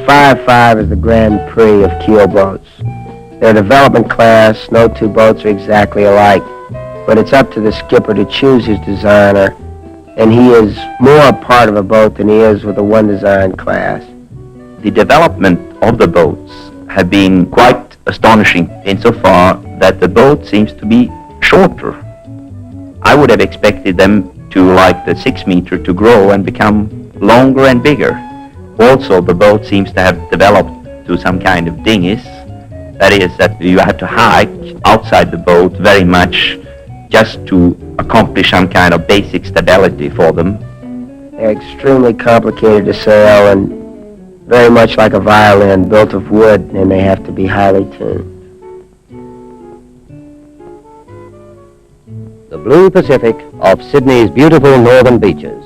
5.5 is the Grand Prix of keel boats. They're a development class. No two boats are exactly alike, but it's up to the skipper to choose his designer, and he is more a part of a boat than he is with a one design class. The development of the boats have been quite astonishing insofar that the boat seems to be shorter. I would have expected them to, like the 6 meter, to grow and become longer and bigger. Also, the boat seems to have developed to some kind of dinghies. That is, that you have to hike outside the boat very much just to accomplish some kind of basic stability for them. They're extremely complicated to sail and very much like a violin built of wood, and they have to be highly tuned. The blue Pacific off Sydney's beautiful northern beaches.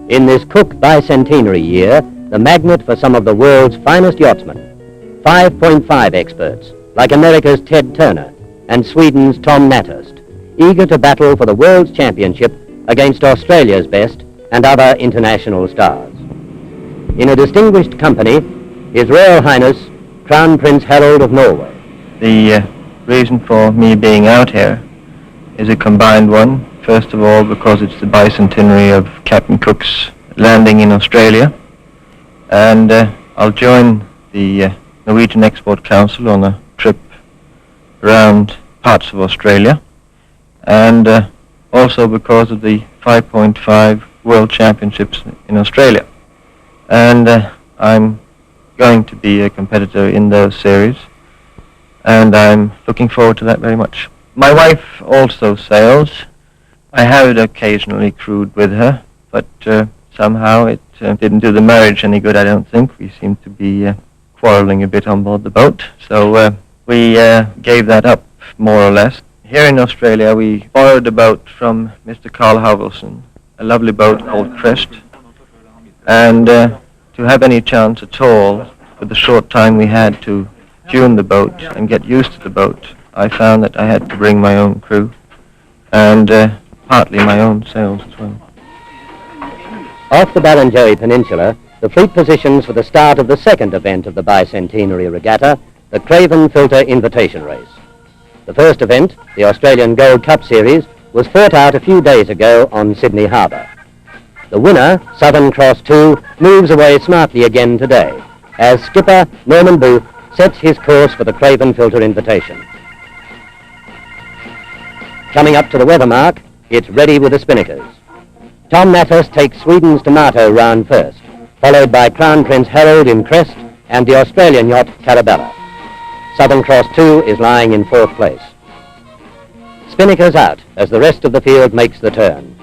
In this Cook bicentenary year, the magnet for some of the world's finest yachtsmen. 5.5 experts, like America's Ted Turner and Sweden's Tom Nathurst, eager to battle for the world's championship against Australia's best and other international stars. In a distinguished company, His Royal Highness, Crown Prince Harold of Norway. The reason for me being out here is a combined one. First of all, because it's the bicentenary of Captain Cook's landing in Australia, and I'll join the Norwegian Export Council on a trip around parts of Australia, and also because of the 5.5 World Championships in Australia. And I'm going to be a competitor in those series, and I'm looking forward to that very much. My wife also sails. I have occasionally crewed with her, but somehow it didn't do the marriage any good, I don't think. We seemed to be quarreling a bit on board the boat, so we gave that up, more or less. Here in Australia, we borrowed a boat from Mr. Carl Halvorsen, a lovely boat called Crest, and to have any chance at all, with the short time we had to tune the boat and get used to the boat, I found that I had to bring my own crew, and partly my own sails as well. Off the Barrenjoey Peninsula, the fleet positions for the start of the second event of the bicentenary regatta, the Craven Filter Invitation Race. The first event, the Australian Gold Cup Series, was fought out a few days ago on Sydney Harbour. The winner, Southern Cross 2, moves away smartly again today, as skipper Norman Booth sets his course for the Craven Filter Invitation. Coming up to the weather mark, it's ready with the spinnakers. Tom Nathurst takes Sweden's Tomato round first, followed by Crown Prince Harold in Crest and the Australian yacht Carabella. Southern Cross 2 is lying in fourth place. Spinnakers out as the rest of the field makes the turn.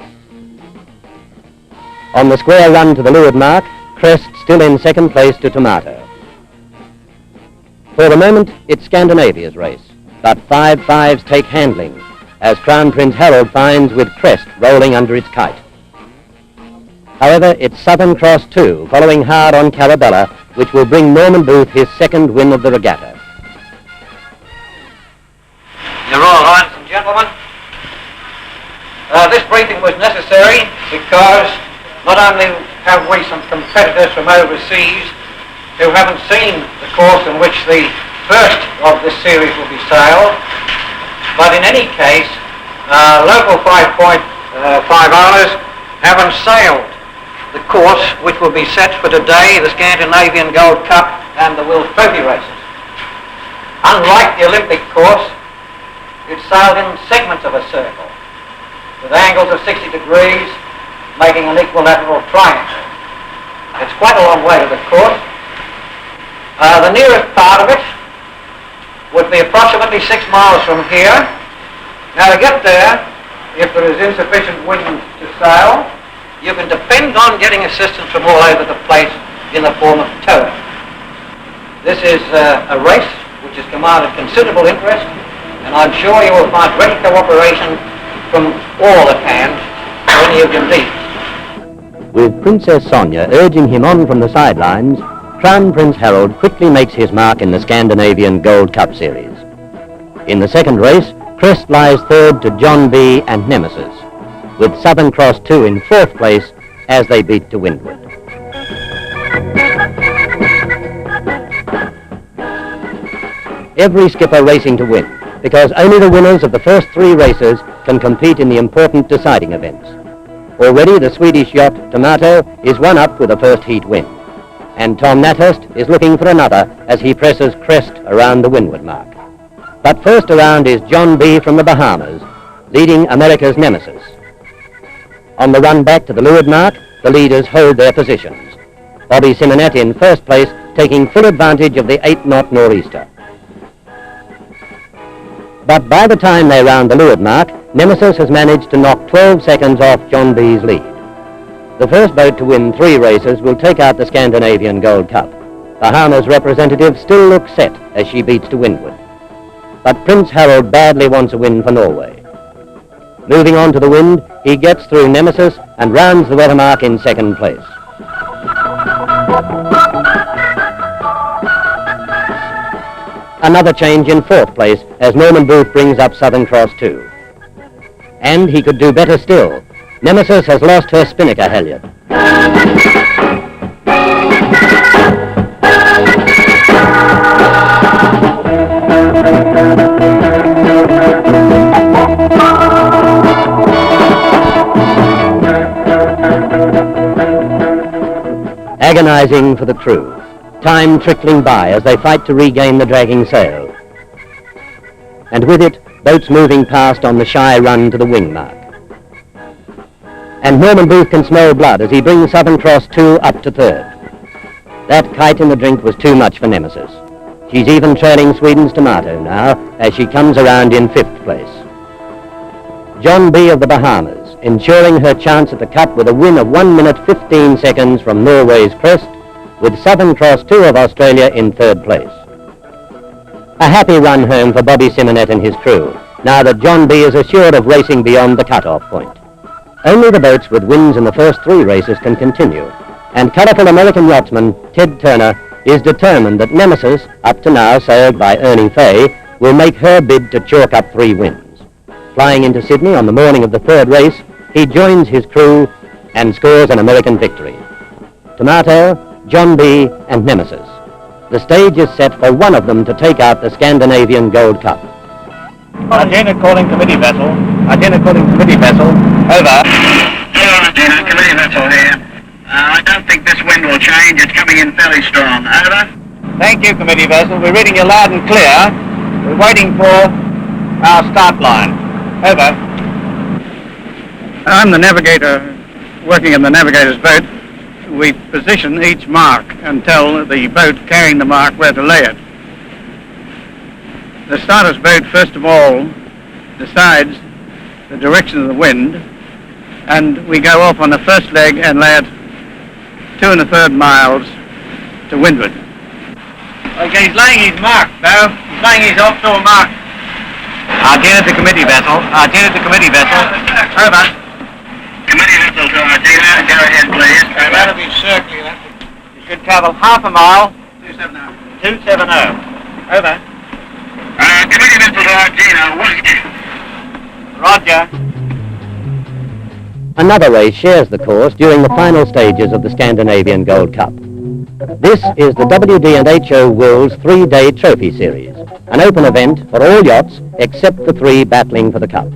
On the square run to the leeward mark, Crest still in second place to Tomato. For the moment, it's Scandinavia's race, but 5.5s take handling, as Crown Prince Harold finds with Crest rolling under its kite. However, it's Southern Cross 2 following hard on Carabella, which will bring Norman Booth his second win of the regatta. Your Royal Highness and gentlemen, this briefing was necessary because not only have we some competitors from overseas who haven't seen the course in which the first of this series will be sailed, but in any case, local 5.5 owners haven't sailed the course which will be set for today, the Scandinavian Gold Cup and the World Trophy races. Unlike the Olympic course, it's sailed in segments of a circle, with angles of 60 degrees, making an equilateral triangle. It's quite a long way to the course. The nearest part of it would be approximately 6 miles from here. Now to get there, if there is insufficient wind to sail, you can depend on getting assistance from all over the place in the form of towing. This is a race which has commanded considerable interest, and I'm sure you will find ready cooperation from all at hand when you can need. With Princess Sonia urging him on from the sidelines, Crown Prince Harold quickly makes his mark in the Scandinavian Gold Cup Series. In the second race, Crest lies third to John B. and Nemesis, with Southern Cross 2 in fourth place as they beat to windward. every skipper racing to win, because only the winners of the first 3 races can compete in the important deciding events. Already the Swedish yacht Tomato is one up with a first heat win, and Tom Nathurst is looking for another as he presses crest around the windward mark. But first around is John B. from the Bahamas, leading America's Nemesis. On the run back to the leeward mark, the leaders hold their positions. Bobby Simonet in first place, taking full advantage of the 8-knot nor'easter. But by the time they round the leeward mark, Nemesis has managed to knock 12 seconds off John B.'s lead. The first boat to win 3 races will take out the Scandinavian Gold Cup. Bahamas representative still looks set as she beats to windward. But Prince Harold badly wants a win for Norway. Moving on to the wind, he gets through Nemesis and rounds the weather mark in second place. Another change in fourth place as Norman Booth brings up Southern Cross 2. And he could do better still. Nemesis has lost her spinnaker halyard. Agonizing for the crew. Time trickling by as they fight to regain the dragging sail. And with it, boats moving past on the shy run to the wing mark. And Norman Booth can smell blood as he brings Southern Cross 2 up to third. That kite in the drink was too much for Nemesis. She's even trailing Sweden's Tomato now as she comes around in fifth place. John B. of the Bahamas, ensuring her chance at the Cup with a win of 1 minute 15 seconds from Norway's crest, with Southern Cross 2 of Australia in third place. A happy run home for Bobby Simonet and his crew, now that John B. is assured of racing beyond the cut-off point. Only the boats with wins in the first 3 races can continue, and colourful American yachtsman Ted Turner is determined that Nemesis, up to now sailed by Ernie Fay, will make her bid to chalk up 3 wins. Flying into Sydney on the morning of the 3rd race, he joins his crew and scores an American victory. Tomato, John B. and Nemesis. The stage is set for one of them to take out the Scandinavian Gold Cup. Argentina calling committee vessel. Argentina calling committee vessel. Over. Hello, Argentina, committee vessel here. I don't think this wind will change. It's coming in fairly strong. Over. Thank you, committee vessel. We're reading you loud and clear. We're waiting for our start line. Over. I'm the navigator working in the navigator's boat. We position each mark and tell the boat carrying the mark where to lay it. The starter's boat, first of all, decides the direction of the wind, and we go off on the first leg and lay it 2 1/3 miles to windward. Okay, he's laying his mark, though. He's laying his offshore mark. Argentina to committee vessel. Argentina to committee vessel. Over. Committee vessel to Argentina. Go ahead, please. Over. That'll be circular. You should travel half a mile. 270. 270. Over. Committee vessel to Argentina. Roger. Another race shares the course during the final stages of the Scandinavian Gold Cup. This is the WD&HO World's 3-day trophy series, an open event for all yachts except the 3 battling for the Cup.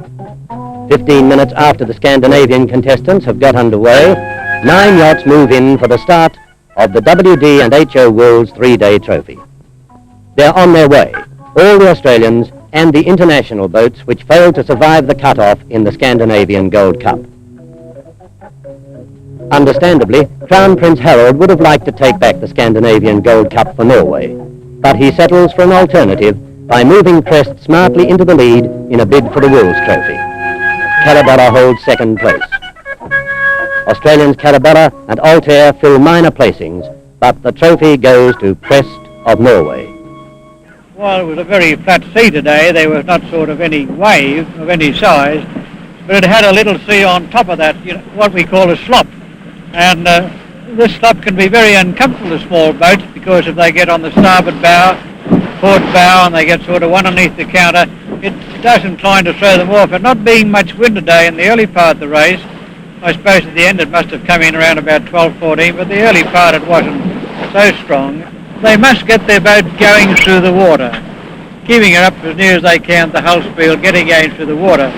15 minutes after the Scandinavian contestants have got underway, 9 yachts move in for the start of the WD&HO World's 3-day trophy. They're on their way, all the Australians and the international boats which failed to survive the cut-off in the Scandinavian Gold Cup. Understandably, Crown Prince Harold would have liked to take back the Scandinavian Gold Cup for Norway, but he settles for an alternative by moving crest smartly into the lead in a bid for the Wills Trophy. Carabella holds second place. Australians Carabella and Altair fill minor placings, but the trophy goes to Crest of Norway. Well, it was a very flat sea today. There was not sort of any wave of any size, but it had a little sea on top of that, what we call a slop. And this slop can be very uncomfortable to small boats because if they get on the starboard bow, port bow, and they get sort of one underneath the counter, it does incline to throw them off. And not being much wind today in the early part of the race, I suppose at the end it must have come in around about 12-14, but the early part it wasn't so strong. They must get their boat going through the water. keeping her up as near as they can to the hull spiel, getting against through the water.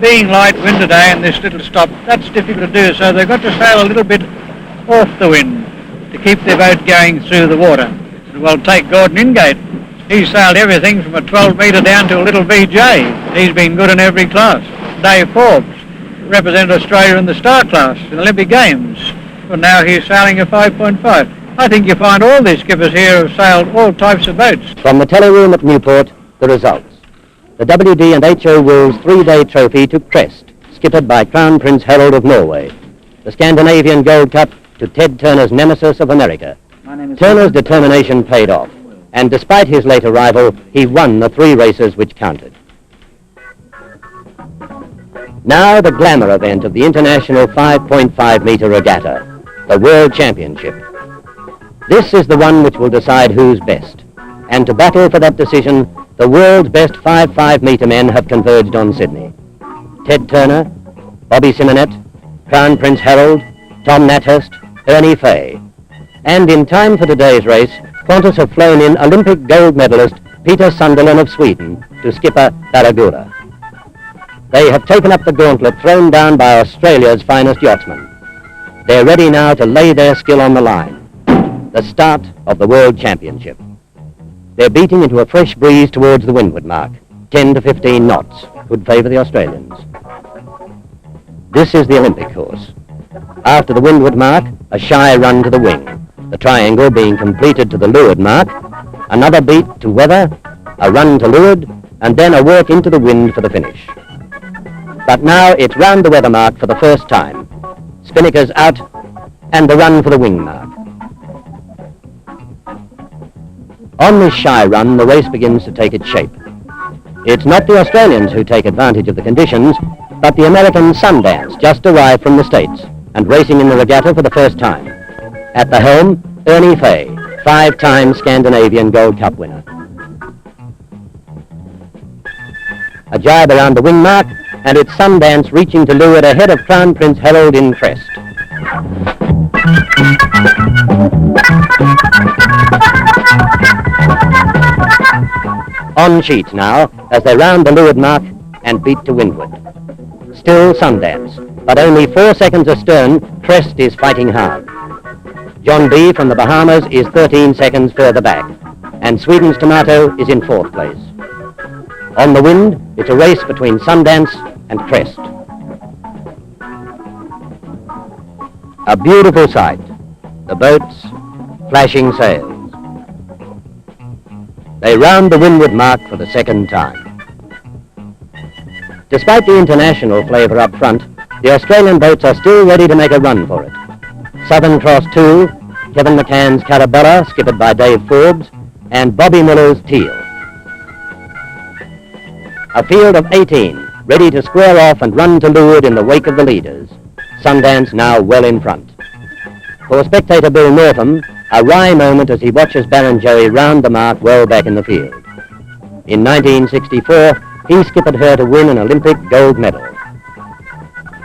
Being light wind today and this little stop, that's difficult to do, so they've got to sail a little bit off the wind to keep their boat going through the water. Well, take Gordon Ingate. He's sailed everything from a 12 metre down to a little VJ. He's been good in every class. Dave Forbes represented Australia in the star class in the Olympic Games. Well, now he's sailing a 5.5. I think you find all these skippers here have sailed all types of boats. From the teleroom at Newport, the results. The WD and H.O. Wolves 3-day trophy to Crest, skippered by Crown Prince Harold of Norway. The Scandinavian Gold Cup to Ted Turner's nemesis of America. Turner's determination paid off, and despite his late arrival, he won the 3 races which counted. Now the glamour event of the International 5.5 metre regatta, the World Championship. This is the one which will decide who's best, and to battle for that decision, the world's best 5.5 metre men have converged on Sydney. Ted Turner, Bobby Simonet, Crown Prince Harold, Tom Nathurst, Ernie Fay. And in time for today's race, Qantas have flown in Olympic gold medalist Peter Sunderland of Sweden to skipper Barraguda. They have taken up the gauntlet thrown down by Australia's finest yachtsmen. They're ready now to lay their skill on the line. The start of the World Championship. They're beating into a fresh breeze towards the windward mark. 10 to 15 knots would favour the Australians. This is the Olympic course. After the windward mark, a shy run to the wing. The triangle being completed to the leeward mark, another beat to weather, a run to leeward, and then a work into the wind for the finish. But now it's round the weather mark for the first time. Spinnakers out, and the run for the wing mark. On this shy run, the race begins to take its shape. It's not the Australians who take advantage of the conditions, but the American Sundance, just arrived from the States, and racing in the regatta for the first time. At the helm, Ernie Fay, 5-time Scandinavian Gold Cup winner. A jibe around the wing mark, and it's Sundance reaching to leeward ahead of Crown Prince Harold in Crest. On sheets now, as they round the leeward mark and beat to windward. Still Sundance, but only 4 seconds astern, Crest is fighting hard. John B. from the Bahamas is 13 seconds further back, and Sweden's Tomato is in 4th place. On the wind, it's a race between Sundance and Crest. A beautiful sight, the boats flashing sails. They round the windward mark for the second time. Despite the international flavour up front, the Australian boats are still ready to make a run for it. Southern Cross 2, Kevin McCann's Carabella, skippered by Dave Forbes, and Bobby Miller's Teal. A field of 18, ready to square off and run to leeward in the wake of the leaders. Sundance now well in front. For spectator Bill Northam, a wry moment as he watches Barrenjoey round the mark well back in the field. In 1964, he skippered her to win an Olympic gold medal.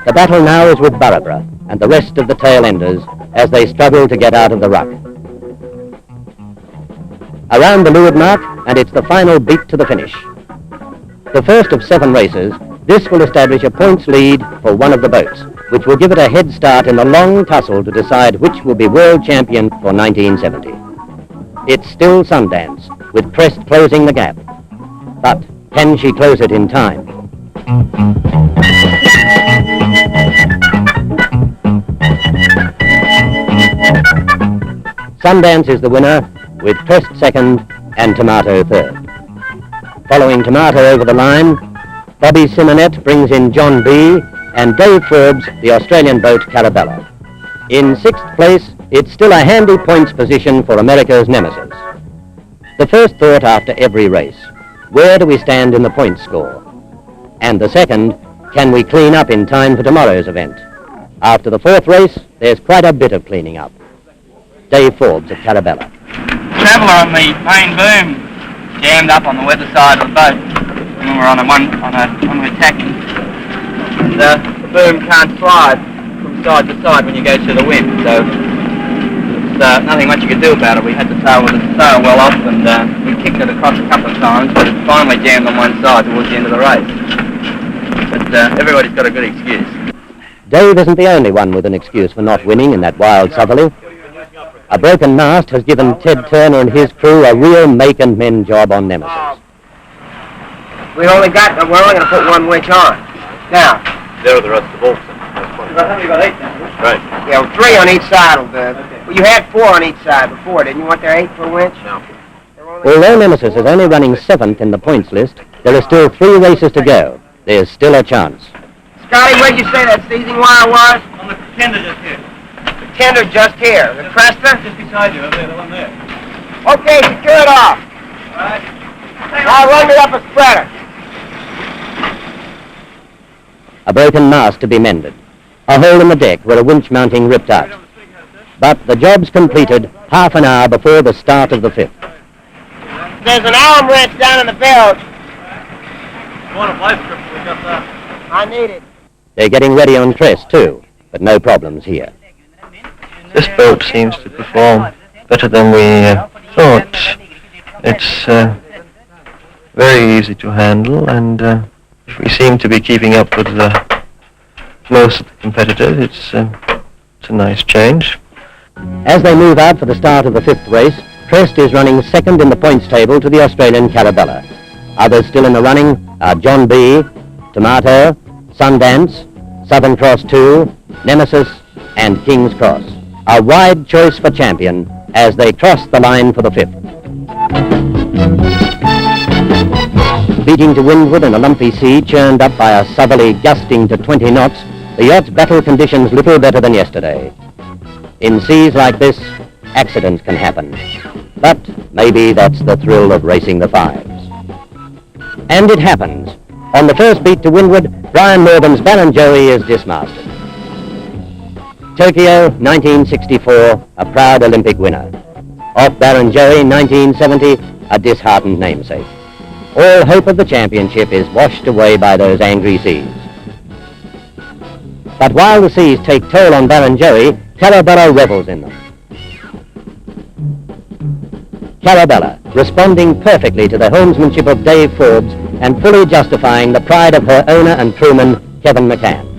The battle now is with Burrabra and the rest of the tail-enders as they struggle to get out of the ruck. Around the leeward mark, and it's the final beat to the finish. The first of 7 races, this will establish a points lead for one of the boats, which will give it a head start in the long tussle to decide which will be world champion for 1970. It's still Sundance, with Crest closing the gap. But can she close it in time? Sundance is the winner, with Crest second and Tomato third. Following Tomato over the line, Bobby Simonet brings in John B. and Dave Forbes, the Australian boat Carabella. In 6th place, it's still a handy points position for America's nemesis. The first thought after every race, where do we stand in the points score? And the second, can we clean up in time for tomorrow's event? After the 4th race, there's quite a bit of cleaning up. Dave Forbes at Carabella. Traveller on the main boom jammed up on the weather side of the boat when we're on we're tacking. And the boom can't slide from side to side when you go through the wind, so nothing much you could do about it. We had the tail with the tail well off, and we kicked it across a couple of times, but it finally jammed on one side towards the end of the race. But everybody's got a good excuse. Dave isn't the only one with an excuse for not winning in that wild southerly. A broken mast has given Ted Turner and his crew a real make and mend job on Nemesis. We're only going to put one winch on. Now. There are the rest of the bolts. You've got 8 now. Right. Yeah, well, 3 on each side will do. Well, you had 4 on each side before, didn't you? Want there 8 for a winch? No. Although Nemesis is only running 7th in the points list, there are still 3 races to go. There's still a chance. Scotty, where'd you say that seizing wire was? On the tender just here. The tender just here. The cresta? Just beside you, over there, the one there. Okay, secure it off. All right. Now run me up a spreader. A broken mast to be mended. A hole in the deck where a winch mounting ripped out. But the job's completed half an hour before the start of the 5th. There's an arm wrench down in the belt. Want a life strip, we got that. I need it. They're getting ready on Crest too, but no problems here. This boat seems to perform better than we thought. It's very easy to handle, and we seem to be keeping up with most of the competitors. It's a nice change. As they move out for the start of the 5th race, Crest is running 2nd in the points table to the Australian Carabella. Others still in the running are John B., Tomato, Sundance, Southern Cross 2, Nemesis, and King's Cross. A wide choice for champion as they cross the line for the 5th. Beating to windward in a lumpy sea churned up by a southerly gusting to 20 knots, the yacht's battle conditions little better than yesterday. In seas like this, accidents can happen. But maybe that's the thrill of racing the 5s. And it happens. On the first beat to windward, Brian Morgan's Barrenjoey is dismasted. Tokyo, 1964, a proud Olympic winner. Off Barrenjoey, 1970, a disheartened namesake. All hope of the championship is washed away by those angry seas. But while the seas take toll on Barrenjoey, Carabella revels in them. Carabella, responding perfectly to the homesmanship of Dave Forbes and fully justifying the pride of her owner and crewman, Kevin McCann.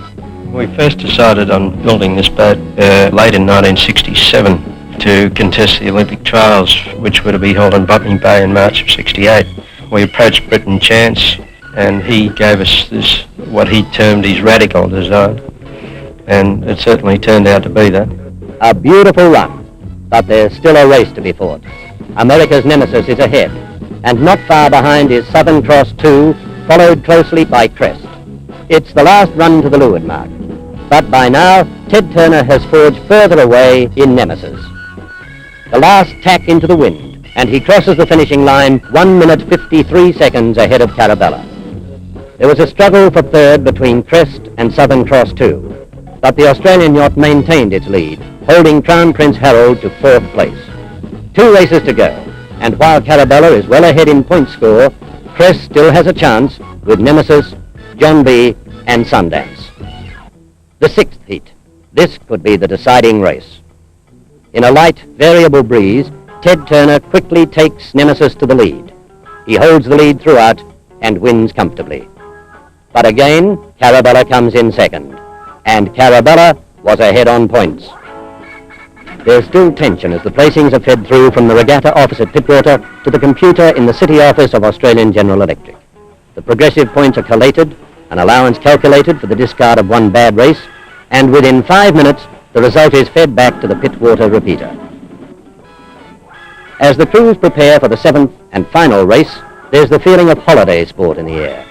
We first decided on building this boat late in 1967 to contest the Olympic trials, which were to be held in Botany Bay in March of '68. We approached Britton Chance, and he gave us this, what he termed his radical design, and it certainly turned out to be that. A beautiful run, but there's still a race to be fought. America's Nemesis is ahead, and not far behind is Southern Cross 2, followed closely by Crest. It's the last run to the leeward mark, but by now, Ted Turner has forged further away in Nemesis. The last tack into the wind, and he crosses the finishing line 1 minute 53 seconds ahead of Carabella. There was a struggle for third between Crest and Southern Cross 2, but the Australian yacht maintained its lead, holding Crown Prince Harold to 4th place. 2 races to go, and while Carabella is well ahead in point score, Crest still has a chance with Nemesis, John B., and Sundance. The 6th heat. This could be the deciding race. In a light, variable breeze, Ted Turner quickly takes Nemesis to the lead. He holds the lead throughout and wins comfortably. But again, Carabella comes in second, and Carabella was ahead on points. There's still tension as the placings are fed through from the regatta office at Pittwater to the computer in the city office of Australian General Electric. The progressive points are collated, an allowance calculated for the discard of one bad race, and within 5 minutes, the result is fed back to the Pittwater repeater. As the crews prepare for the 7th and final race, there's the feeling of holiday sport in the air.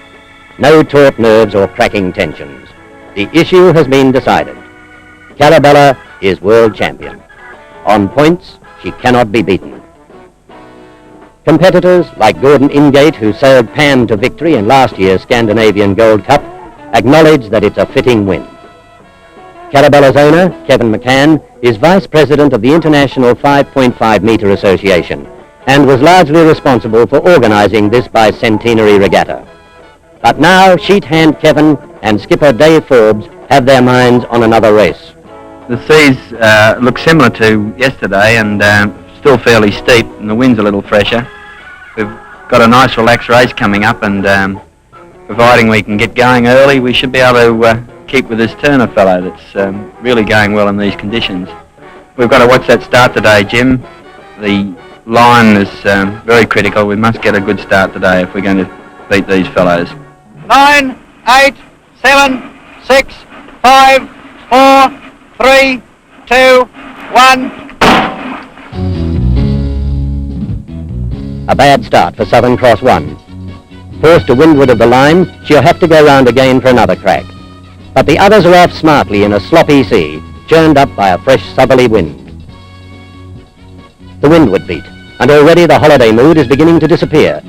No taut nerves or cracking tensions. The issue has been decided. Carabella is world champion. On points, she cannot be beaten. Competitors like Gordon Ingate, who sailed Pam to victory in last year's Scandinavian Gold Cup, acknowledge that it's a fitting win. Carabella's owner, Kevin McCann, is vice president of the International 5.5 Metre Association and was largely responsible for organizing this bicentenary regatta. But now, sheet hand Kevin and skipper Dave Forbes have their minds on another race. The seas look similar to yesterday and still fairly steep, and the wind's a little fresher. We've got a nice relaxed race coming up, and providing we can get going early, we should be able to keep with this Turner fellow that's really going well in these conditions. We've got to watch that start today, Jim. The line is very critical. We must get a good start today if we're going to beat these fellows. 9, 8, 7, 6, 5, 4, 3, 2, 1. A bad start for Southern Cross 1. Forced to windward of the line, she'll have to go round again for another crack. But the others are off smartly in a sloppy sea, churned up by a fresh southerly wind. The windward beat, and already the holiday mood is beginning to disappear.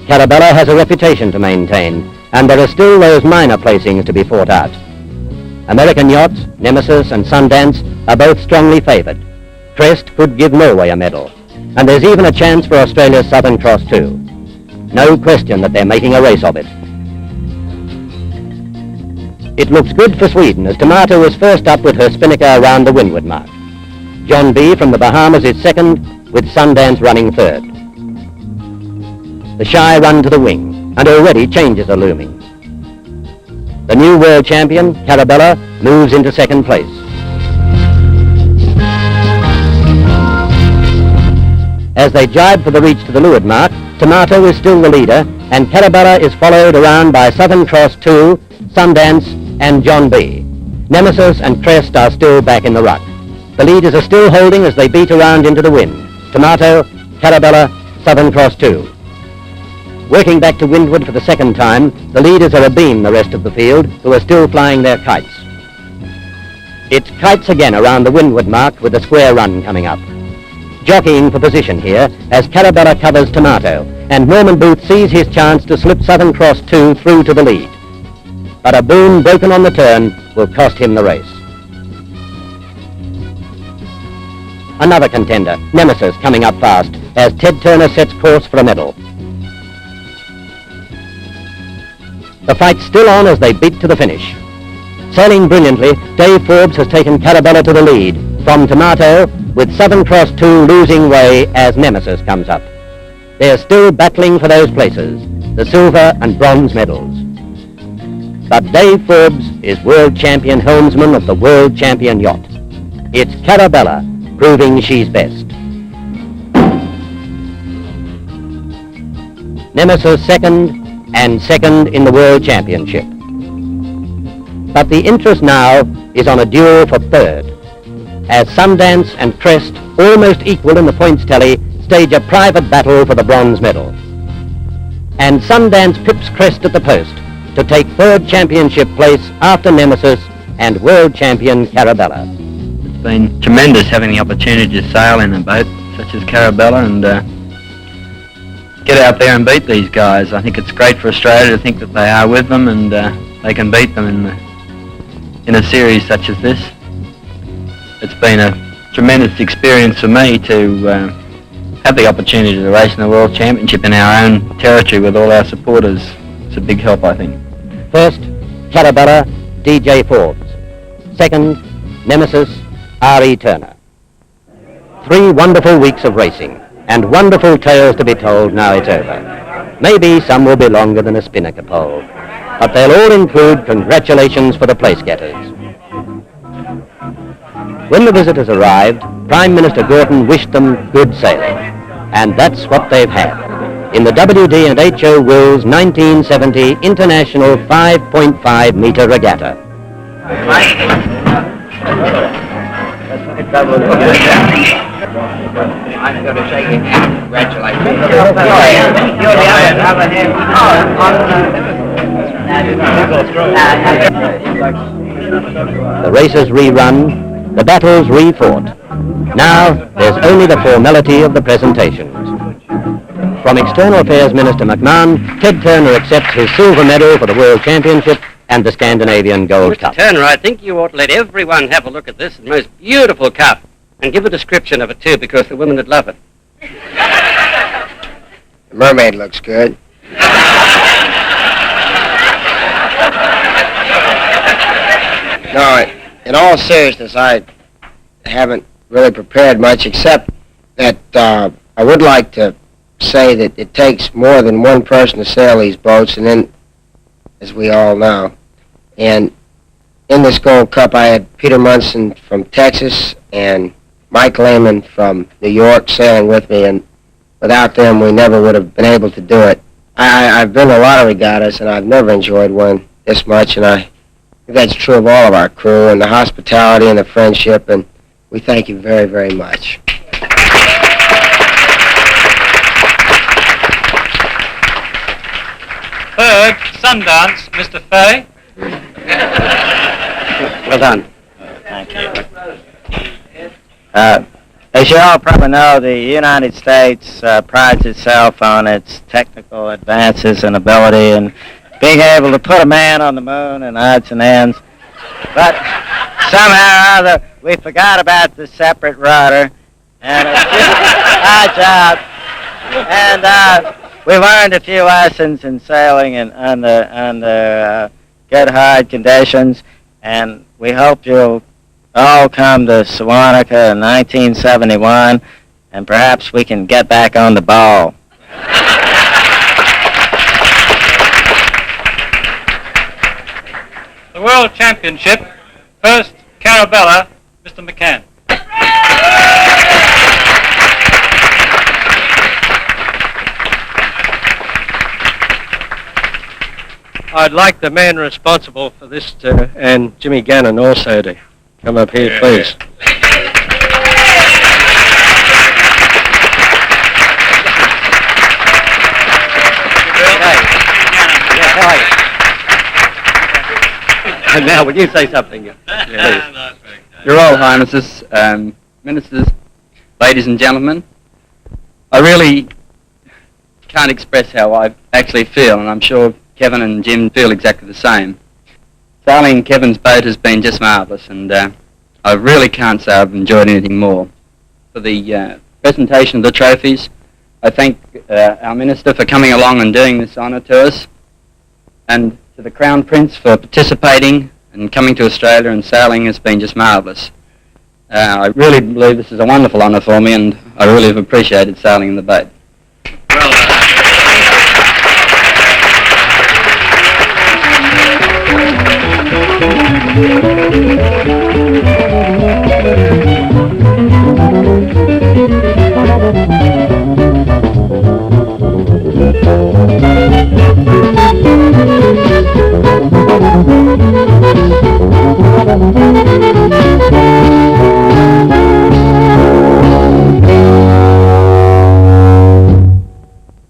Carabella has a reputation to maintain, and there are still those minor placings to be fought out. American yachts, Nemesis and Sundance, are both strongly favoured. Crest could give Norway a medal, and there's even a chance for Australia's Southern Cross too. No question that they're making a race of it. It looks good for Sweden as Tomato is first up with her spinnaker around the windward mark. John B. from the Bahamas is second, with Sundance running third. The shy run to the wing, and already changes are looming. The new world champion, Carabella, moves into second place. As they jibe for the reach to the leeward mark, Tomato is still the leader, and Carabella is followed around by Southern Cross 2, Sundance, and John B. Nemesis and Crest are still back in the ruck. The leaders are still holding as they beat around into the wind. Tomato, Carabella, Southern Cross 2. Working back to windward for the second time, the leaders are abeam the rest of the field, who are still flying their kites. It's kites again around the windward mark with a square run coming up. Jockeying for position here as Carabella covers Tomato, and Norman Booth sees his chance to slip Southern Cross 2 through to the lead. But a boom broken on the turn will cost him the race. Another contender, Nemesis, coming up fast as Ted Turner sets course for a medal. The fight's still on as they beat to the finish. Sailing brilliantly, Dave Forbes has taken Carabella to the lead from Tomato, with Southern Cross 2 losing way as Nemesis comes up. They're still battling for those places, the silver and bronze medals. But Dave Forbes is world champion helmsman of the world champion yacht. It's Carabella proving she's best. Nemesis second, and second in the World Championship. But the interest now is on a duel for third, as Sundance and Crest, almost equal in the points tally, stage a private battle for the bronze medal. And Sundance pips Crest at the post to take third championship place after Nemesis and world champion Carabella. It's been tremendous having the opportunity to sail in a boat such as Carabella and get out there and beat these guys. I think it's great for Australia to think that they are with them and they can beat them in a series such as this. It's been a tremendous experience for me to have the opportunity to race in the World Championship in our own territory with all our supporters. It's a big help, I think. First, Carabella, DJ Forbes. Second, Nemesis, R.E. Turner. 3 wonderful weeks of racing, and wonderful tales to be told now it's over. Maybe some will be longer than a spinnaker pole, but they'll all include congratulations for the place getters. When the visitors arrived, Prime Minister Gorton wished them good sailing, and that's what they've had in the WD and H.O. Wills 1970 International 5.5 meter regatta. I'm going to shake it. Congratulations. The races rerun, the battles refought. Now there's only the formality of the presentations. From External Affairs Minister McMahon, Ted Turner accepts his silver medal for the World Championship and the Scandinavian Gold Cup. Mr. Turner, I think you ought to let everyone have a look at this most beautiful cup and give a description of it too, because the women would love it. The mermaid looks good. No, in all seriousness, I haven't really prepared much, except that I would like to say that it takes more than one person to sail these boats, and then, as we all know, and in this Gold Cup I had Peter Munson from Texas and Mike Lehman from New York sailing with me, and without them we never would have been able to do it. I've been to a lot of regattas, and I've never enjoyed one this much, and I think that's true of all of our crew, and the hospitality and the friendship, and we thank you very, very much. Third, Sundance, Mr. Fay. Well done. Thank you. As you all probably know, the United States prides itself on its technical advances and ability and being able to put a man on the moon and odds and ends. But somehow or other, we forgot about the separate rudder, and it's just our job. And we learned a few lessons in sailing and under good, hard conditions, and we hope you'll all come to Sewanaka in 1971, and perhaps we can get back on the ball. The World Championship, first, Carabella, Mr. McCann. I'd like the man responsible for this and Jimmy Gannon also to come up here, please. And now, would you say something? Please. Your Royal Highnesses, ministers, ladies and gentlemen, I really can't express how I actually feel, and I'm sure Kevin and Jim feel exactly the same. Sailing Kevin's boat has been just marvellous, and I really can't say I've enjoyed anything more. For the presentation of the trophies, I thank our Minister for coming along and doing this honour to us, and to the Crown Prince for participating and coming to Australia and sailing has been just marvellous. I really believe this is a wonderful honour for me, and I really have appreciated sailing in the boat. Well